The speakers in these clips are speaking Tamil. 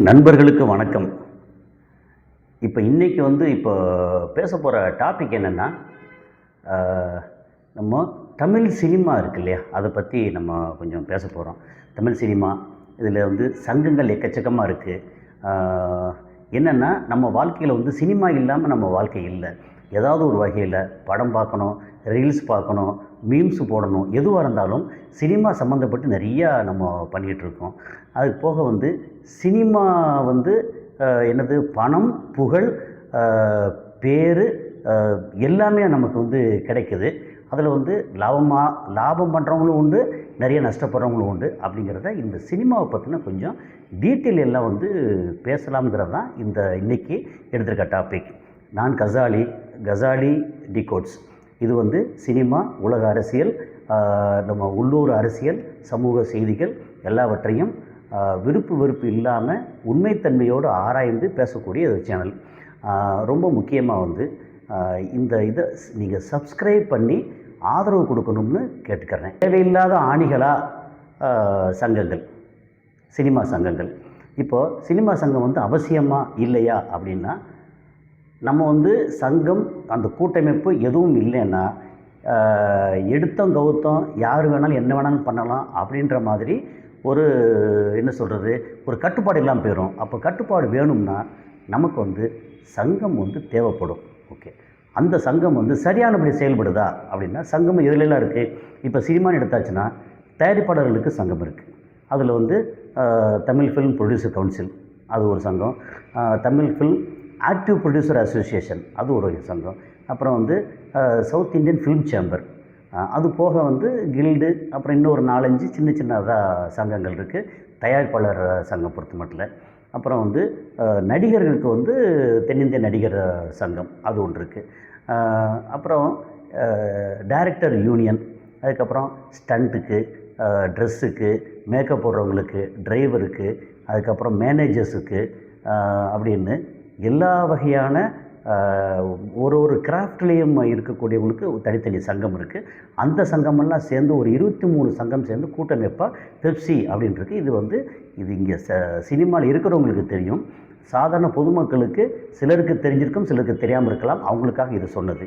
நண்பர்களுக்கு வணக்கம். இன்றைக்கி இப்போ பேச போகிற டாபிக் என்னென்னா, நம்ம தமிழ் சினிமா இருக்கு இல்லையா, அதை பற்றி நம்ம கொஞ்சம் பேச போகிறோம். தமிழ் சினிமா இதில் சங்கங்கள் எக்கச்சக்கமாக இருக்குது. என்னென்னா, நம்ம வாழ்க்கையில் சினிமா இல்லாமல் நம்ம வாழ்க்கை இல்லை. ஏதாவது ஒரு வகையில் படம் பார்க்கணும், ரீல்ஸ் பார்க்கணும், மீம்ஸ் போடணும், எதுவாக இருந்தாலும் சினிமா சம்மந்தப்பட்டு நிறையா நம்ம பண்ணிகிட்ருக்கோம். அது போக சினிமா என்னது பணம், புகழ், பேர் எல்லாமே நமக்கு கிடைக்குது. அதில் லாபம் பண்ணுறவங்களும் உண்டு, நிறைய நஷ்டப்படுறவங்களும் உண்டு. அப்படிங்கிறத இந்த சினிமாவை பற்றின கொஞ்சம் டீட்டெயில் எல்லாம் பேசலாம்ங்கிறது தான் இன்றைக்கி எடுத்திருக்க டாபிக். நான் கசாலி டிகோட்ஸ். இது சினிமா, உலக அரசியல், நம்ம உள்ளூர் அரசியல், சமூக செய்திகள் எல்லாவற்றையும் விருப்பு வெறுப்பு இல்லாமல் உண்மைத்தன்மையோடு ஆராய்ந்து பேசக்கூடிய ஒரு சேனல். ரொம்ப முக்கியமாக இதை நீங்கள் சப்ஸ்கிரைப் பண்ணி ஆதரவு கொடுக்கணும்னு கேட்டுக்கிறேன். தேவையில்லாத ஆணிகளாக சங்கங்கள், சினிமா சங்கங்கள். இப்போது சினிமா சங்கம் அவசியமா இல்லையா அப்படின்னா, நம்ம சங்கம் அந்த கூட்டமைப்பு எதுவும் இல்லைன்னா எடுத்தோம் கவுத்தம் யார் வேணாலும் என்ன வேணாலும் பண்ணலாம் அப்படின்ற மாதிரி ஒரு என்ன சொல்கிறது, ஒரு கட்டுப்பாடு இல்லாமல் போயிடும். அப்போ கட்டுப்பாடு வேணும்னா நமக்கு சங்கம் தேவைப்படும். ஓகே, அந்த சங்கம் சரியானபடி செயல்படுதா அப்படின்னா, சங்கம் எதுலெல்லாம் இருக்குது. இப்போ சினிமான்னு எடுத்தாச்சுன்னா தயாரிப்பாளர்களுக்கு சங்கம் இருக்குது. அதில் தமிழ் ஃபிலிம் ப்ரொடியூசர் கவுன்சில் அது ஒரு சங்கம். Tamil film active producer association அது ஒரு சங்கம். அப்புறம் சவுத் இந்தியன் ஃபிலிம் சேம்பர், அது போக கில்டு, அப்புறம் இன்னும் ஒரு 4-5 சின்னதாக சங்கங்கள் இருக்குது. தயாரிப்பாளர் சங்கம் பொறுத்த மட்டும். அப்புறம் நடிகர்களுக்கு தென்னிந்திய நடிகர் சங்கம் அது ஒன்று இருக்குது. அப்புறம் டைரக்டர் யூனியன், அதுக்கப்புறம் ஸ்டண்ட்டுக்கு, ட்ரெஸ்ஸுக்கு, மேக்கப் போடுறவங்களுக்கு, டிரைவருக்கு, அதுக்கப்புறம் மேனேஜர்ஸுக்கு அப்படின்னு எல்லா வகையான ஒரு கிராஃப்ட்லேயும் இருக்கக்கூடியவங்களுக்கு தனித்தனி சங்கம் இருக்குது. அந்த சங்கமெல்லாம் சேர்ந்து ஒரு 23 சங்கம் சேர்ந்து கூட்டமைப்பாக பெப்சி அப்படின்ட்டுருக்கு. இது இங்கே சினிமாவில் இருக்கிறவங்களுக்கு தெரியும். சாதாரண பொதுமக்களுக்கு சிலருக்கு தெரிஞ்சிருக்கும், சிலருக்கு தெரியாமல் இருக்கலாம். அவங்களுக்காக இது சொன்னது.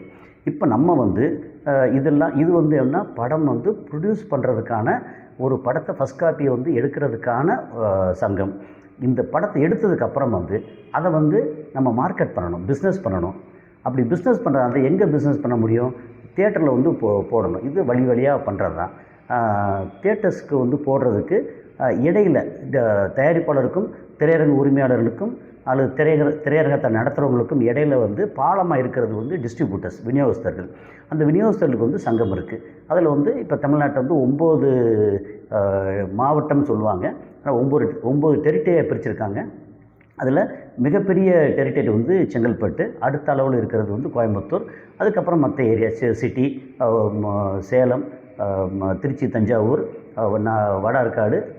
இப்போ நம்ம இது என்ன படம் ப்ரொடியூஸ் பண்ணுறதுக்கான ஒரு படத்தை ஃபஸ்ட் காப்பியை எடுக்கிறதுக்கான சங்கம். இந்த படத்தை எடுத்ததுக்கப்புறம் அதை நம்ம மார்க்கெட் பண்ணணும், பிஸ்னஸ் பண்ணணும். அப்படி பிஸ்னஸ் பண்ணுறது எங்கே பிஸ்னஸ் பண்ண முடியும்? தியேட்டரில் போடணும். இது வழியாக பண்ணுறது தான். தியேட்டர்ஸ்க்கு போடுறதுக்கு இடையில் தயாரிப்பாளருக்கும் திரையரங்கு உரிமையாளர்களுக்கும் அல்லது திரையரங்கத்தை நடத்துகிறவங்களுக்கும் இடையில் பாலமாக இருக்கிறது டிஸ்ட்ரிபியூட்டர்ஸ், விநியோகஸ்தர்கள். அந்த விநியோகஸ்தர்களுக்கு சங்கம் இருக்குது. அதில் இப்போ தமிழ்நாட்டில் 9 மாவட்டம் சொல்லுவாங்க. ஆனால் 9 டெரிட்டரியாக பிரிச்சுருக்காங்க. அதில் மிகப்பெரிய டெரிட்டரி செங்கல்பட்டு, அடுத்த அளவில் இருக்கிறது கோயம்புத்தூர், அதுக்கப்புறம் மற்ற ஏரியா சிட்டி, சேலம், திருச்சி, தஞ்சாவூர், வட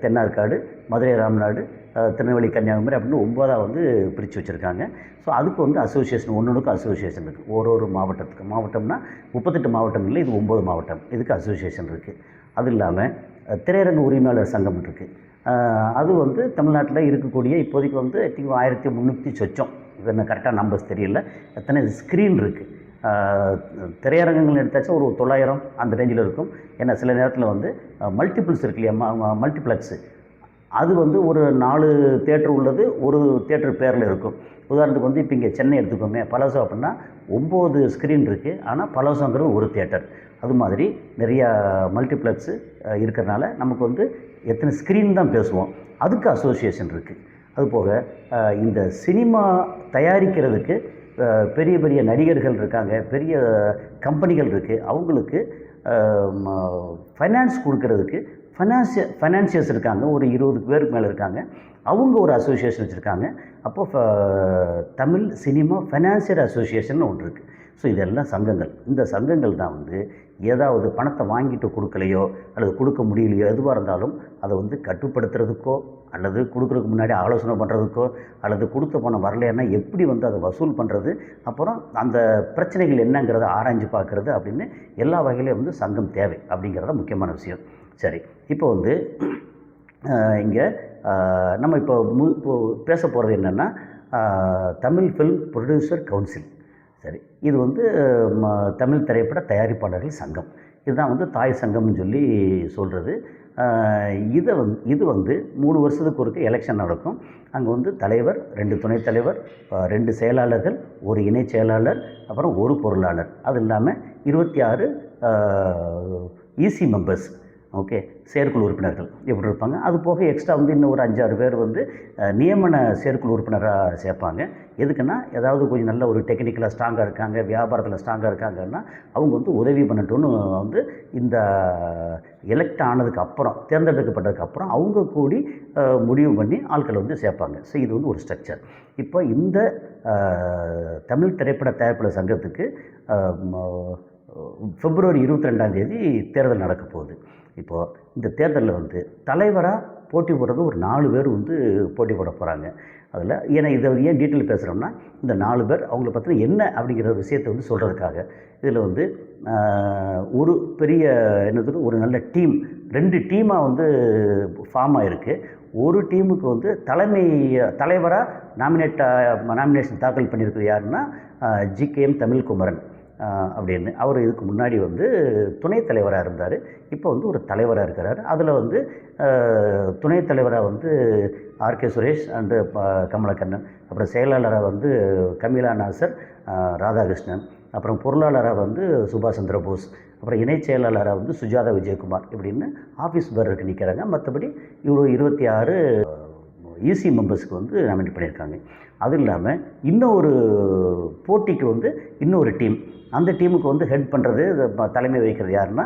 தென்னார்காடு, மதுரை, ராமநாடு, திருநெல்வேலி, கன்னியாகுமரி அப்படின்னு 9 பிரித்து வச்சுருக்காங்க. ஸோ அதுக்கு அசோசியேஷன், ஒன்றுக்கும் அசோசியேஷன் இருக்குது. ஒரு மாவட்டத்துக்கு. மாவட்டம்னா 38 மாவட்டம் இல்லை, இது 9 மாவட்டம். இதுக்கு அசோசியேஷன் இருக்குது. அது இல்லாமல் திரையரங்கு உரிமையாளர் சங்கம் இருக்குது. அது தமிழ்நாட்டில் இருக்கக்கூடிய இப்போதைக்கு ஐ திங்க் 1300 சொச்சம். இது என்ன கரெக்டாக நம்பர்ஸ் தெரியல. எத்தனை ஸ்க்ரீன் இருக்குது. திரையரங்கங்கள் எடுத்தாச்சும் ஒரு 900 அந்த ரேஞ்சில் இருக்கும். ஏன்னா சில நேரத்தில் மல்டிபிள்ஸ் இருக்கு இல்லையா, மல்டிப்ளெக்ஸு, அது ஒரு 4 தேட்டர் உள்ளது, ஒரு தேட்டர் பேரில் இருக்கும். உதாரணத்துக்கு இப்போ இங்கே சென்னை எடுத்துக்கோமே, பலோசா அப்படின்னா 9 ஸ்க்ரீன் இருக்குது. ஆனால் பலோசாங்கிறது ஒரு தேட்டர். அது மாதிரி நிறையா மல்டிப்ளெக்ஸு இருக்கிறனால நமக்கு எத்தனை ஸ்க்ரீன் தான் பேசுவோம். அதுக்கு அசோசியேஷன் இருக்குது. அதுபோக இந்த சினிமா தயாரிக்கிறதுக்கு பெரிய பெரிய நடிகர்கள் இருக்காங்க, பெரிய கம்பெனிகள் இருக்குது. அவங்களுக்கு ஃபைனான்ஸ் கொடுக்கறதுக்கு ஃபைனான்சியர்ஸ் இருக்காங்க. ஒரு 20 பேருக்கு மேலே இருக்காங்க. அவங்க ஒரு அசோசியேஷன் வச்சுருக்காங்க. அப்போது தமிழ் சினிமா ஃபைனான்சியர் அசோசியேஷன் ஒன்று இருக்குது. ஸோ இதெல்லாம் சங்கங்கள். இந்த சங்கங்கள் தான் ஏதாவது பணத்தை வாங்கிட்டு கொடுக்கலையோ அல்லது கொடுக்க முடியலையோ எதுவாக இருந்தாலும் அதை கட்டுப்படுத்துறதுக்கோ அல்லது கொடுக்குறதுக்கு முன்னாடி ஆலோசனை பண்ணுறதுக்கோ அல்லது கொடுத்த பணம் வரலைன்னா எப்படி அதை வசூல் பண்ணுறது, அப்புறம் அந்த பிரச்சனைகள் என்னங்கிறத ஆராய்ஞ்சு பார்க்குறது அப்படின்னு எல்லா வகையிலையும் சங்கம் தேவை அப்படிங்கிறத முக்கியமான விஷயம். சரி, இப்போ இங்கே நம்ம இப்போ பேச போகிறது என்னென்னா தமிழ் ஃபில்ம் ப்ரொடியூசர் கவுன்சில். சரி, இது வந்து தமிழ் திரைப்பட தயாரிப்பாளர்கள் சங்கம். இதுதான் வந்து தாய் சங்கம்னு சொல்லி சொல்கிறது. இது வந்து 3 வருஷத்துக்கு ஒருக்க எலெக்ஷன் நடக்கும். அங்கே வந்து தலைவர், 2 துணைத் தலைவர், 2 செயலாளர்கள், 1 இணைச் செயலாளர், அப்புறம் 1 பொருளாளர். அது இல்லாமல் 26 ஈசி மெம்பர்ஸ், ஓகே, செயற்குழு உறுப்பினர்கள் எப்படி இருப்பாங்க. அது போக எக்ஸ்ட்ரா வந்து இன்னும் ஒரு 5-6 பேர் வந்து நியமன செயற்குழு உறுப்பினராக சேர்ப்பாங்க. எதுக்குன்னா, ஏதாவது கொஞ்சம் நல்ல ஒரு டெக்னிக்கலாக ஸ்ட்ராங்காக இருக்காங்க, வியாபாரத்தில் ஸ்ட்ராங்காக இருக்காங்கன்னா அவங்க வந்து உதவி பண்ணட்டும்னு வந்து இந்த எலெக்ட் ஆனதுக்கு அப்புறம், தேர்ந்தெடுக்கப்பட்டதுக்கு அப்புறம் அவங்க கூடி முடிவு பண்ணி ஆட்களை வந்து சேர்ப்பாங்க. ஸோ இது வந்து ஒரு ஸ்ட்ரக்சர். இப்போ இந்த தமிழ் திரைப்பட தயாரிப்பாளர் சங்கத்துக்கு பிப்ரவரி 22ஆம் தேதி தேர்தல் நடக்க போகுது. இப்போது இந்த தேர்தலில் வந்து தலைவராக போட்டி போடுறது ஒரு 4 பேர் வந்து போட்டி போட போகிறாங்க. அதில் இதை ஏன் டீட்டெயில் பேசுகிறோம்னா, இந்த 4 பேர் அவங்கள பற்றின என்ன அப்படிங்கிற விஷயத்தை வந்து சொல்கிறதுக்காக. இதில் வந்து ஒரு பெரிய என்னது ஒரு நல்ல டீம், 2 டீமாக வந்து ஃபார்ம் ஆகிருக்கு. ஒரு டீமுக்கு வந்து தலைவராக நாமினேஷன் தாக்கல் பண்ணியிருக்கிறது யாருன்னா ஜிகேஎம் தமிழ்குமரன் அப்படின்னு. அவர் இதுக்கு முன்னாடி வந்து துணைத் தலைவராக இருந்தார். இப்போ வந்து ஒரு தலைவராக இருக்கிறார். அதில் வந்து துணைத் தலைவராக வந்து ஆர்கே சுரேஷ் அண்டு கமலக்கண்ணன், அப்புறம் செயலாளராக வந்து கமிலா நாசர், ராதாகிருஷ்ணன், அப்புறம் பொருளாளராக வந்து சுபாஷ் சந்திர போஸ், அப்புறம் இணைச் செயலாளராக வந்து சுஜாதா விஜயகுமார் இப்படின்னு ஆஃபீஸ் பேருக்கு நிற்கிறாங்க. மற்றபடி இவர் 26 ஈசி மெம்பர்ஸ்க்கு வந்து நாமினேட் பண்ணியிருக்காங்க. அது இல்லாமல் இன்னும் ஒரு போட்டிக்கு வந்து இன்னொரு டீம், அந்த டீமுக்கு வந்து ஹெட் பண்ணுறது, தலைமை வகிக்கிறது யாருன்னா,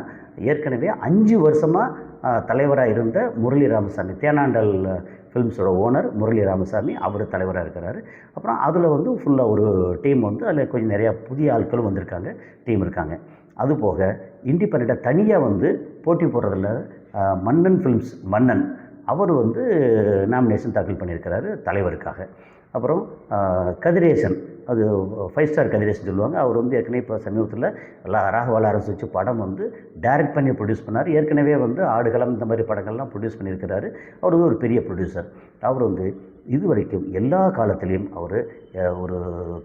ஏற்கனவே 5 வருஷமாக தலைவராக இருந்த முரளி ராமசாமி, தேனாண்டல் ஃபிலிம்ஸோட ஓனர் முரளி ராமசாமி, அவர் தலைவராக இருக்கிறாரு. அப்புறம் அதில் வந்து ஃபுல்லாக ஒரு டீம் வந்து அதில் கொஞ்சம் நிறையா புதிய ஆட்களும் வந்திருக்காங்க, டீம் இருக்காங்க. அதுபோக இண்டிபெண்ட்டாக தனியாக வந்து போட்டி போடுறதில்ல மன்னன் ஃபிலிம்ஸ், மன்னன் அவர் வந்து நாமினேஷன் தாக்கல் பண்ணியிருக்கிறாரு தலைவருக்காக. அப்புறம் கதிரேசன், அது 5 ஸ்டார் கதிரேசன் சொல்லுவாங்க. அவர் வந்து ஏற்கனவே இப்போ சமீபத்தில் ராகவால அரசு வச்சு படம் வந்து டைரக்ட் பண்ணி ப்ரொடியூஸ் பண்ணார். ஏற்கனவே வந்து ஆடுகளம் இந்த மாதிரி படங்கள்லாம் ப்ரொடியூஸ் பண்ணியிருக்கிறாரு. அவர் வந்து ஒரு பெரிய ப்ரொடியூசர். அவர் வந்து இது வரைக்கும் எல்லா காலத்திலையும் அவர் ஒரு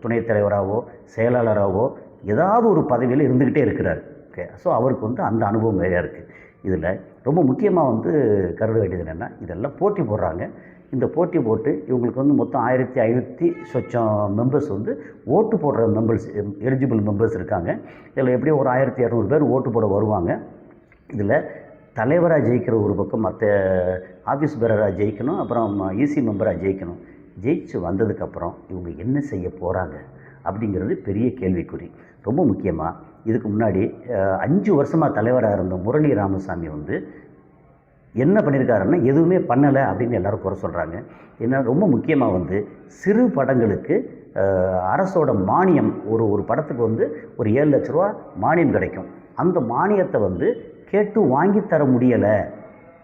துணைத் தலைவராகவோ செயலாளராகவோ ஏதாவது ஒரு பதவியில் இருந்துக்கிட்டே இருக்கிறார். ஓகே, ஸோ அவருக்கு வந்து அந்த அனுபவம் நிறையா இருக்குது. இதில் ரொம்ப முக்கியமாக வந்து கருத வேண்டியது என்னென்னா, இதெல்லாம் போட்டி போடுறாங்க. இந்த போட்டி போட்டு இவங்களுக்கு வந்து மொத்தம் 1500 சொச்சம் மெம்பர்ஸ் வந்து ஓட்டு போடுற எலிஜிபிள் மெம்பர்ஸ் இருக்காங்க. இதில் எப்படியும் ஒரு 1200 பேர் ஓட்டு போட வருவாங்க. இதில் தலைவராக ஜெயிக்கிற ஒரு பக்கம், மற்ற ஆஃபீஸ் பேரராக ஜெயிக்கணும், அப்புறம் ஈசி மெம்பராக ஜெயிக்கணும். ஜெயிச்சு வந்ததுக்கப்புறம் இவங்க என்ன செய்ய போகிறாங்க அப்படிங்கிறது பெரிய கேள்விக்குறி. ரொம்ப முக்கியமாக இதுக்கு முன்னாடி 5 வருஷமாக தலைவராக இருந்த முரளி ராமசாமி வந்து என்ன பண்ணியிருக்காருன்னா எதுவுமே பண்ணலை அப்படின்னு எல்லோரும் குறை சொல்கிறாங்க. ஏன்னா ரொம்ப முக்கியமாக வந்து சிறு படங்களுக்கு அரசோட மானியம், ஒரு படத்துக்கு வந்து ஒரு 7 லட்ச ரூபா மானியம் கிடைக்கும். அந்த மானியத்தை வந்து கேட்டு வாங்கி தர முடியலை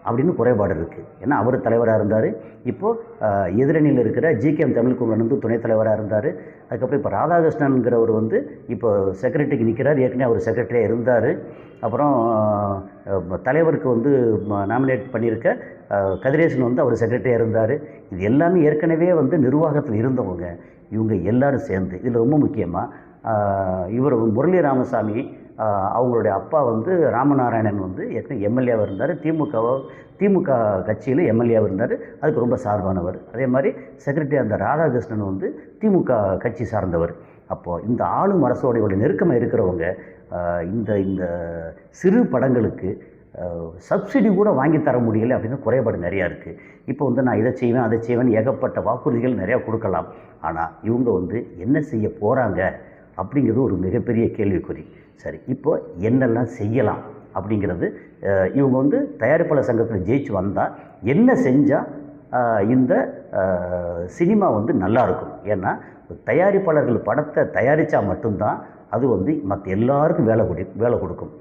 அப்படின்னு குறைபாடு இருக்குது. ஏன்னா அவர் தலைவராக இருந்தார். இப்போது எதிரணியில் இருக்கிற ஜிகேஎம் தமிழ்குமரன் வந்து துணைத் தலைவராக இருந்தார். அதுக்கப்புறம் இப்போ ராதாகிருஷ்ணன்கிறவர் வந்து இப்போ செக்ரட்டரிக்கு நிற்கிறார். ஏற்கனவே அவர் செக்ரட்டரியாக இருந்தார். அப்புறம் தலைவருக்கு வந்து நாமினேட் பண்ணியிருக்க கதிரேசன் வந்து அவர் செக்ரட்டரியாக இருந்தார். இது எல்லாமே ஏற்கனவே வந்து நிர்வாகத்தில் இருந்தவங்க. இவங்க எல்லோரும் சேர்ந்து இதில் ரொம்ப முக்கியமாக இவர் முரளி ராமசாமி, அவங்களுடைய அப்பா வந்து ராமநாராயணன் வந்து ஏற்கனவே எம்எல்ஏவாக இருந்தார். திமுக கட்சியில் எம்எல்ஏவாக இருந்தார். அதுக்கு ரொம்ப சார்பானவர். அதே மாதிரி செக்ரட்டரியாக இருந்த ராதாகிருஷ்ணன் வந்து திமுக கட்சி சார்ந்தவர். அப்போது இந்த ஆளும் அரசோட இவ்வளோ நெருக்கமாக இருக்கிறவங்க இந்த சிறு படங்களுக்கு சப்சிடி கூட வாங்கி தர முடியலை அப்படின்னு குறைபாடு நிறையா இருக்குது. இப்போ வந்து நான் இதை செய்வேன் அதை செய்வேன் ஏகப்பட்ட வாக்குறுதிகள் நிறையா கொடுக்கலாம். ஆனால் இவங்க வந்து என்ன செய்ய போகிறாங்க அப்படிங்கிறது ஒரு மிகப்பெரிய கேள்விக்குறி. சரி, இப்போ என்னெல்லாம் செய்யலாம் அப்படிங்கிறது, இவங்க வந்து தயாரிப்பாளர் சங்கத்தில் ஜெயிச்சு வந்தால் என்ன செஞ்சால் இந்த சினிமா வந்து நல்லாயிருக்கும். ஏன்னா தயாரிப்பாளர்கள் படத்தை தயாரித்தா மட்டும்தான் அது வந்து மற்ற எல்லாருக்கும் வேலை கொடுக்கும்.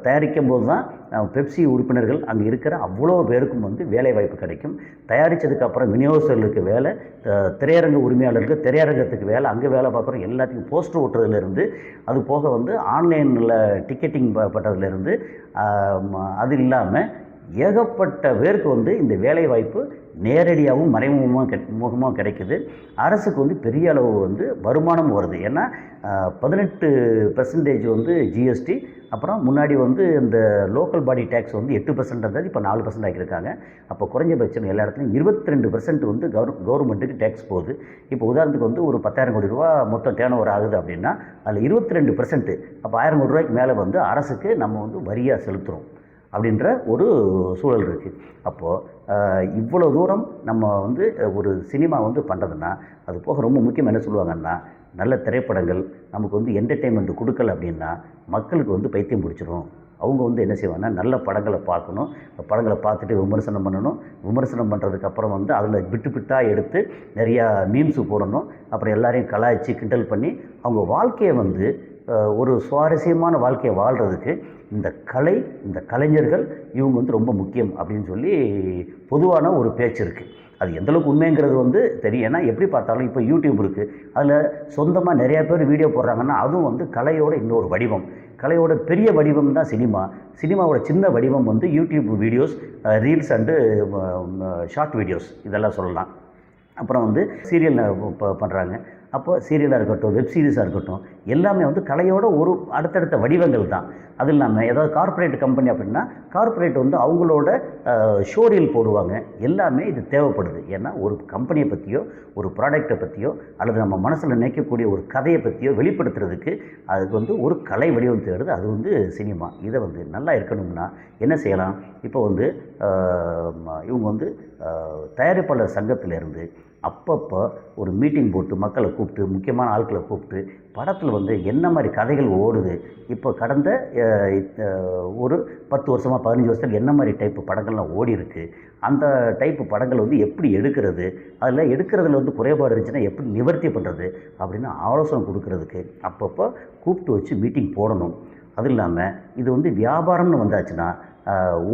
தயாரிக்கும் போது தான் பெப்சி உறுப்பினர்கள் அங்கே இருக்கிற அவ்வளோ பேருக்கும் வந்து வேலை வாய்ப்பு கிடைக்கும். தயாரித்ததுக்கப்புறம் விநியோகஸ்தர்களுக்கு வேலை, திரையரங்க உரிமையாளர்களுக்கு திரையரங்கத்துக்கு வேலை, அங்கே வேலை பார்க்குறோம் எல்லாத்துக்கும் போஸ்டர் ஓட்டுறதுலேருந்து, அது போக வந்து ஆன்லைனில் டிக்கெட்டிங் பண்ணுறதுலேருந்து, அது இல்லாமல் ஏகப்பட்ட பேருக்கு வந்து இந்த வேலைவாய்ப்பு நேரடியாகவும் மறைமுகமாக கிடைக்குது. அரசுக்கு வந்து பெரிய அளவு வந்து வருமானம் வருது. ஏன்னா 18% வந்து ஜிஎஸ்டி, அப்புறம் முன்னாடி வந்து இந்த லோக்கல் பாடி டேக்ஸ் வந்து 8% இருந்தது, இப்போ 4% ஆக்கியிருக்காங்க. அப்போ குறைஞ்சபட்சம் எல்லா இடத்துலையும் 22% வந்து கவர்மெண்ட்டுக்கு டேக்ஸ் போகுது. இப்போ உதாரணத்துக்கு வந்து ஒரு 10,000 கோடி ரூபா மொத்தம் டேர்ன் ஓவர் ஆகுது அப்படின்னா அதில் 22%, அப்போ 1000 கோடி ரூபாய்க்கு மேலே வந்து அரசுக்கு நம்ம வந்து வரியாக செலுத்துகிறோம் அப்படின்ற ஒரு சூழல் இருக்குது. அப்போது இவ்வளோ தூரம் நம்ம வந்து ஒரு சினிமா வந்து பண்ணுறதுன்னா, அது போக ரொம்ப முக்கியம் என்ன சொல்லுவாங்கன்னா, நல்ல திரைப்படங்கள் நமக்கு வந்து என்டர்டெயின்மெண்ட் கொடுக்கல அப்படின்னா மக்களுக்கு வந்து பைத்தியம் பிடிச்சிரும். அவங்க வந்து என்ன செய்வாங்கன்னா, நல்ல படங்களை பார்க்கணும், படங்களை பார்த்துட்டு விமர்சனம் பண்ணணும், விமர்சனம் பண்ணுறதுக்கப்புறம் வந்து அதில் பிட்டாக எடுத்து நிறையா மீம்ஸு போடணும், அப்புறம் எல்லாரையும் கலாய்ச்சி கிண்டல் பண்ணி அவங்க வாழ்க்கையை வந்து ஒரு சுவாரஸ்யமான வாழ்க்கையை வாழ்கிறதுக்கு இந்த கலை, இந்த கலைஞர்கள் இவங்க வந்து ரொம்ப முக்கியம் அப்படின்னு சொல்லி பொதுவான ஒரு பேச்சு இருக்குது. அது எந்தளவுக்கு உண்மைங்கிறது வந்து தெரியும். ஏன்னா எப்படி பார்த்தாலும் இப்போ யூடியூப் இருக்குது, அதில் சொந்தமாக நிறையா பேர் வீடியோ போடுறாங்கன்னா அதுவும் வந்து கலையோட இன்னொரு வடிவம். கலையோட பெரிய வடிவம் தான் சினிமா. சினிமாவோட சின்ன வடிவம் வந்து YouTube videos, reels and short videos இதெல்லாம் சொல்லலாம். அப்புறம் வந்து சீரியல் பண்ணுறாங்க. அப்போ சீரியலாக இருக்கட்டும், வெப் சீரிஸாக இருக்கட்டும், எல்லாமே வந்து கலையோட ஒரு அடுத்தடுத்த வடிவங்கள் தான். அது இல்லாமல் ஏதாவது கார்ப்பரேட் கம்பெனி அப்படின்னா கார்ப்பரேட் வந்து அவங்களோட ஷோரீல் போடுவாங்க. எல்லாமே இது தேவைப்படுது. ஏன்னா ஒரு கம்பெனியை பற்றியோ, ஒரு ப்ராடக்டை பற்றியோ, அல்லது நம்ம மனசில் நினைக்கக்கூடிய ஒரு கதையை பற்றியோ வெளிப்படுத்துறதுக்கு அதுக்கு வந்து ஒரு கலை வடிவம் தேடுது. அது வந்து சினிமா. இதை வந்து நல்லா இருக்கணும்னா என்ன செய்யலாம்? இப்போ வந்து இவங்க வந்து தயாரிப்பாளர் சங்கத்திலேருந்து அப்பப்போ ஒரு மீட்டிங் போட்டு மக்களை கூப்பிட்டு, முக்கியமான ஆட்களை கூப்பிட்டு, படத்தில் வந்து என்ன மாதிரி கதைகள் ஓடுது, இப்போ கடந்த ஒரு 10 வருஷமாக 15 வருஷத்தில் என்ன மாதிரி டைப்பு படங்கள்லாம் ஓடி இருக்குது, அந்த டைப்பு படங்கள் வந்து எப்படி எடுக்கிறது, அதில் எடுக்கிறதுல வந்து குறைபாடு இருந்துச்சுன்னா எப்படி நிவர்த்தி பண்ணுறது அப்படின்னு ஆலோசனை கொடுக்கறதுக்கு அப்பப்போ கூப்பிட்டு வச்சு மீட்டிங் போடணும். அது இல்லாமல் இது வந்து வியாபாரம்னு வந்தாச்சுன்னா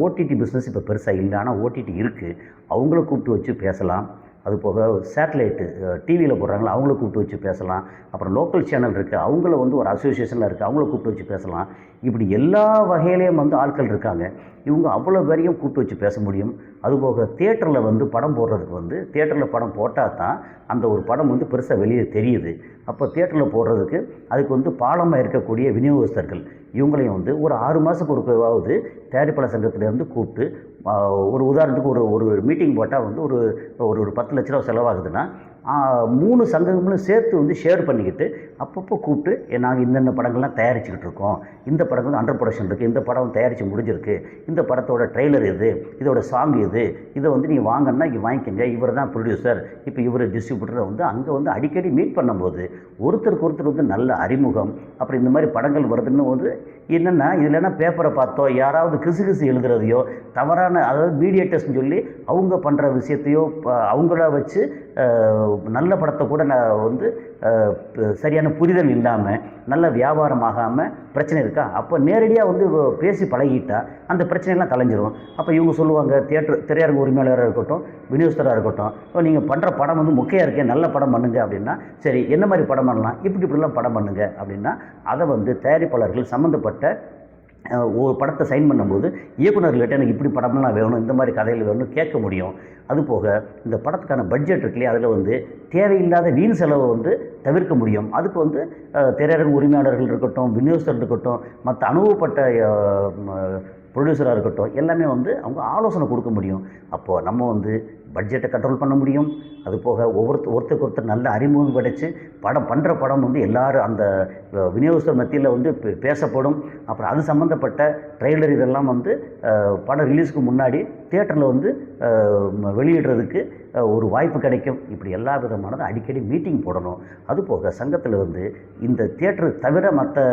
ஓடிடி பிஸ்னஸ் இப்போ பெருசாக இல்லை, ஆனால் ஓடிடி இருக்குது, அவங்கள கூப்பிட்டு வச்சு பேசலாம். அது போக சேட்டலைட்டு டிவியில் போடுறாங்களா அவங்கள கூப்பிட்டு வச்சு பேசலாம். அப்புறம் லோக்கல் சேனல் இருக்குது, அவங்கள வந்து ஒரு அசோசியேஷனில் இருக்குது, அவங்கள கூப்பிட்டு வச்சு பேசலாம். இப்படி எல்லா வகையிலையும் வந்து ஆட்கள் இருக்காங்க. இவங்க அவ்வளோ பேரையும் கூப்பிட்டு வச்சு பேச முடியும். அதுபோக தியேட்டரில் வந்து படம் போடுறதுக்கு வந்து தியேட்டரில் படம் போட்டால் தான் அந்த ஒரு படம் வந்து பெருசாக வெளியே தெரியுது. அப்போ தியேட்டரில் போடுறதுக்கு அதுக்கு வந்து பாலமாக இருக்கக்கூடிய விநியோகஸ்தர்கள் இவங்களையும் வந்து ஒரு 6 மாதத்துக்கு ஒருக்காவது தயாரிப்பாளர் சங்கத்திலேருந்து கூப்பிட்டு ஒரு உதாரணத்துக்கு ஒரு மீட்டிங் போட்டால் வந்து ஒரு 10 லட்ச ரூபா செலவாகுதுன்னா 3 சங்கங்களும் சேர்த்து வந்து ஷேர் பண்ணிக்கிட்டு அப்பப்போ கூப்பிட்டு நாங்கள் இந்தந்த படங்கள்லாம் தயாரிச்சுக்கிட்டு இருக்கோம், இந்த படங்கள் வந்து அண்டர் ப்ரொடக்ஷன் இருக்குது, இந்த படம் தயாரித்து முடிஞ்சிருக்கு, இந்த படத்தோட ட்ரெய்லர் இது, இதோட சாங் இது, இதை வந்து நீங்கள் வாங்கன்னா இங்கே வாங்கிக்கோங்க, இவர் தான் ப்ரொடியூசர், இப்போ இவர் டிஸ்ட்ரிபியூட்டரை வந்து அங்கே வந்து அடிக்கடி மீட் பண்ணும்போது ஒருத்தருக்கு ஒருத்தர் வந்து நல்ல அறிமுகம். அப்புறம் இந்த மாதிரி படங்கள் வருதுன்னு வந்து என்னென்னா இதுலன்னா பேப்பரை பார்த்தோ யாராவது கிசு எழுதுறதையோ தவறான, அதாவது மீடியேட்டர்ஸ்னு சொல்லி அவங்க பண்ணுற விஷயத்தையோ அவங்கள வச்சு நல்ல படத்தை கூட நான் வந்து சரியான புரிதல் இல்லாமல் நல்ல வியாபாரம் ஆகாமல் பிரச்சனை இருக்கா. அப்போ நேரடியாக வந்து பேசி பழகிட்டா அந்த பிரச்சனைலாம் கலைஞ்சிரும். அப்போ இவங்க சொல்லுவாங்க, திரையரங்கு உரிமையாளராக இருக்கட்டும், விநியோகஸ்தராக இருக்கட்டும், இப்போ நீங்கள் பண்ணுற படம் வந்து முக்கியம் இருக்கேன், நல்ல படம் பண்ணுங்க அப்படின்னா, சரி என்ன மாதிரி படம் பண்ணலாம், இப்படிலாம் படம் பண்ணுங்க அப்படின்னா அதை வந்து தயாரிப்பாளர்கள் சம்மந்தப்பட்ட ஒரு படத்தை சைன் பண்ணும்போது இயக்குநர்கள்ட்ட எனக்கு இப்படி படம்லாம் வேணும், இந்த மாதிரி கதைகள் வேணும்னு கேட்க முடியும். அதுபோக இந்த படத்துக்கான பட்ஜெட் இருக்குல்லையே, அதில் வந்து தேவையில்லாத வீண் செலவை வந்து தவிர்க்க முடியும். அதுக்கு வந்து திரையரங்கு உரிமையாளர்கள் இருக்கட்டும், விநியோகஸ்தர் இருக்கட்டும், மற்ற அனுபவப்பட்ட ப்ரொடியூசராக இருக்கட்டும், எல்லாமே வந்து அவங்க ஆலோசனை கொடுக்க முடியும். அப்போது நம்ம வந்து பட்ஜெட்டை கண்ட்ரோல் பண்ண முடியும். அது போக ஒருத்தருக்கு ஒருத்தர் நல்ல அறிமுகம் கிடைச்சி பண்ணுற படம் வந்து எல்லோரும் அந்த விநியோகஸ்தர் மத்தியில் வந்து பேசப்படும். அப்புறம் அது சம்மந்தப்பட்ட ட்ரெய்லர் இதெல்லாம் வந்து படம் ரிலீஸுக்கு முன்னாடி தியேட்டரில் வந்து வெளியிடுறதுக்கு ஒரு வாய்ப்பு கிடைக்கும். இப்படி எல்லா விதமானது அடிக்கடி மீட்டிங் போடணும். அதுபோக சங்கத்தில் வந்து இந்த தியேட்டரு தவிர மற்ற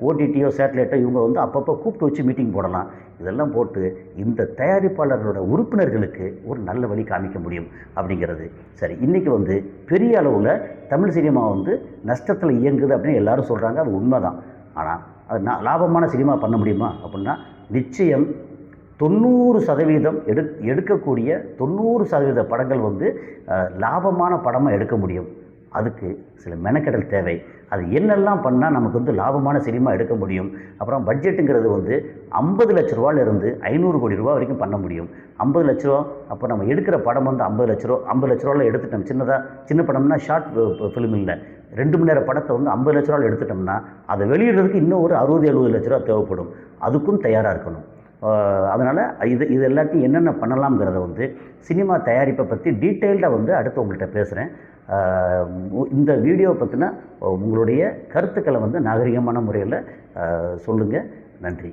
ஓடிடியோ சேட்டலைட்டோ இவங்க வந்து அப்பப்போ கூப்பிட்டு வச்சு மீட்டிங் போடலாம். இதெல்லாம் போட்டு இந்த தயாரிப்பாளர்களோட உறுப்பினர்களுக்கு ஒரு நல்ல வழி காமிக்க முடியும் அப்படிங்கிறது. சரி, இன்றைக்கி வந்து பெரிய அளவில் தமிழ் சினிமா வந்து நஷ்டத்தில் இயங்குது அப்படின்னு எல்லாரும் சொல்கிறாங்க. அது உண்மை தான். ஆனால் அது லாபமான சினிமா பண்ண முடியுமா அப்படின்னா நிச்சயம் 90% எடுக்கக்கூடிய 90% படங்கள் வந்து லாபமான படமாக எடுக்க முடியும். அதுக்கு சில மெனக்கெடல் தேவை. அது என்னெல்லாம் பண்ணால் நமக்கு வந்து லாபமான சினிமா எடுக்க முடியும். அப்புறம் பட்ஜெட்டுங்கிறது வந்து 50 லட்ச ரூபாயிலிருந்து 500 கோடி ரூபா வரைக்கும் பண்ண முடியும். 50 லட்ச ரூபா அப்போ நம்ம எடுக்கிற படம் வந்து 50 லட்ச ரூபா 50 லட்ச ரூபாயில் எடுத்துட்டோம். சின்ன படம்னா ஷார்ட் ஃபிலிம் இல்லை, 2 மணி நேர படத்தை வந்து 50 லட்ச ரூபாயில் எடுத்துட்டோம்னா அதை வெளியிடுறதுக்கு இன்னும் ஒரு 60-70 லட்ச ரூபா தேவைப்படும். அதுக்கும் தயாராக இருக்கணும். அதனால் இது எல்லாத்தையும் என்னென்ன பண்ணலாம்ங்கிறத வந்து சினிமா தயாரிப்பை பற்றி டீட்டெயில்டாக வந்து அடுத்து உங்கள்கிட்ட பேசுகிறேன். இந்த வீடியோவை பற்றின உங்களுடைய கருத்துக்களை வந்து நாகரிகமான முறையில் சொல்லுங்கள். நன்றி.